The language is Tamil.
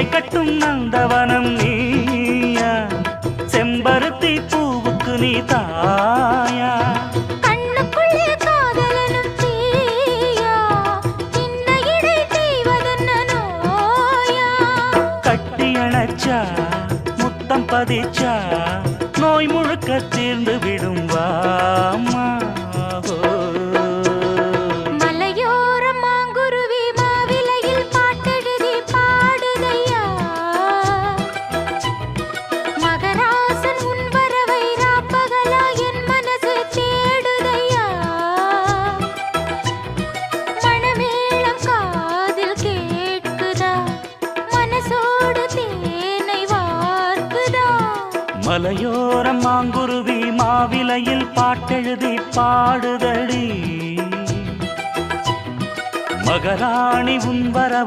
மாலை கட்டும் நந்தவனம் நீயா, செம்பருத்தி பூவுக்கு நீ தாயா. கண்ணுக்குள்ளே காதலனும் தீயா, சின்ன இடை செய்வதென்ன நோயா. கட்டி அணைச்சா முத்தம் பதிச்சா நோய் முழுக்க தீர்ந்து விடும் வாமா. மலையோரம் மாங்குருவி மாவிலையில் பாட்டெழுதி பாடுதையா, மகராசன் உன் வரவை ராப்பகலா என் மனசு தேடுதையா. மணமேளம் காதில் கேட்குதா, மனசோடு தேனை வார்க்குதா. மலையோரம் மாங்குருவி மாவிலையில் பாட்டெழுதி பாடுதடி, மகராணி உன் வரவை